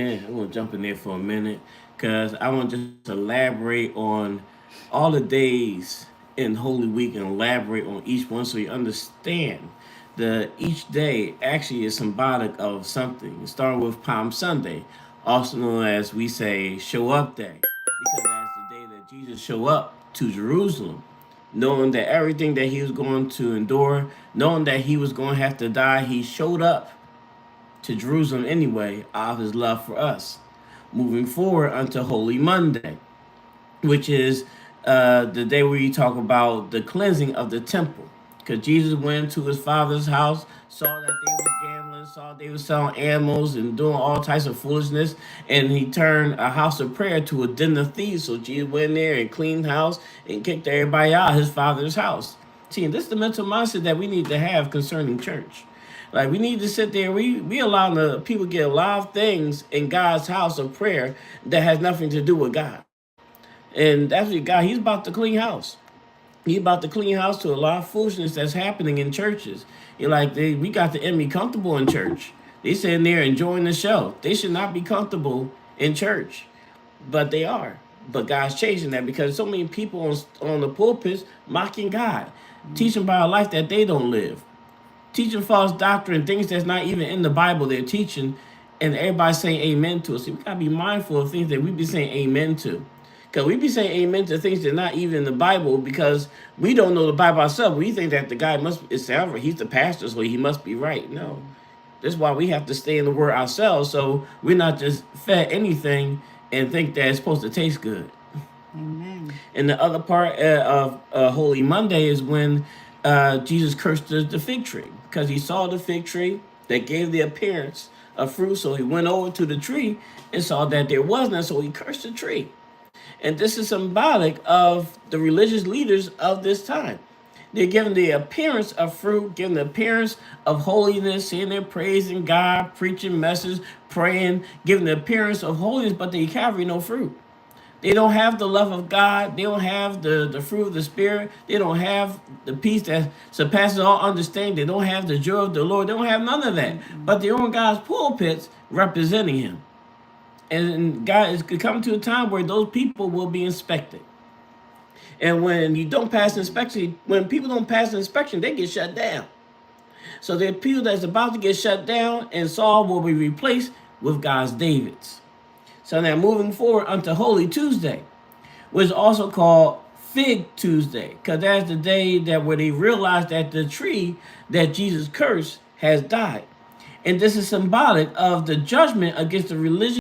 Yeah, I'm gonna jump in there for a minute because I want to just elaborate on all the days in Holy Week and elaborate on each one so you understand the each day actually is symbolic of something. Starting with Palm Sunday, also known as we say Show Up Day, because that's the day that Jesus showed up to Jerusalem, knowing that everything that he was going to endure, knowing that he was going to have to die, he showed up to Jerusalem anyway out of his love for us. Moving forward unto Holy Monday, which is the day where you talk about the cleansing of the temple. Because Jesus went to his father's house, saw that they was gambling, saw they was selling animals and doing all types of foolishness, and he turned a house of prayer to a den of thieves. So Jesus went in there and cleaned house and kicked everybody out of his father's house. See, this is the mental mindset that we need to have concerning church. Like we need to sit there. We allow the people get a lot of things in God's house of prayer that has nothing to do with God. And that's what God, he's about to clean house. He's about to clean house to a lot of foolishness that's happening in churches. You're like, we got the enemy comfortable in church. They sitting there enjoying the show. They should not be comfortable in church, but they are. But God's changing that because so many people on the pulpits mocking God, teaching about a life that they don't live, teaching false doctrine, things that's not even in the Bible they're teaching, and everybody saying amen to it. See, we gotta be mindful of things that we be saying amen to. Because we be saying amen to things that are not even in the Bible because we don't know the Bible ourselves. We think that the guy he's the pastor, so he must be right. No. That's why we have to stay in the word ourselves so we're not just fed anything and think that it's supposed to taste good. Amen. And the other part of Holy Monday is when Jesus cursed the fig tree because he saw the fig tree that gave the appearance of fruit. So he went over to the tree and saw that there was none. So he cursed the tree. And this is symbolic of the religious leaders of this time. They're giving the appearance of fruit, giving the appearance of holiness, saying they're praising God, preaching messages, praying, giving the appearance of holiness, but they carry no fruit. They don't have the love of God. They don't have the fruit of the Spirit. They don't have the peace that surpasses all understanding. They don't have the joy of the Lord. They don't have none of that. But they're on God's pulpits representing him. And God is coming to a time where those people will be inspected. And when you don't pass inspection, when people don't pass inspection, they get shut down. So there are people that's about to get shut down, and Saul will be replaced with God's Davids. So now moving forward unto Holy Tuesday, which is also called Fig Tuesday, because that's the day that where they realized that the tree that Jesus cursed has died. And this is symbolic of the judgment against the religion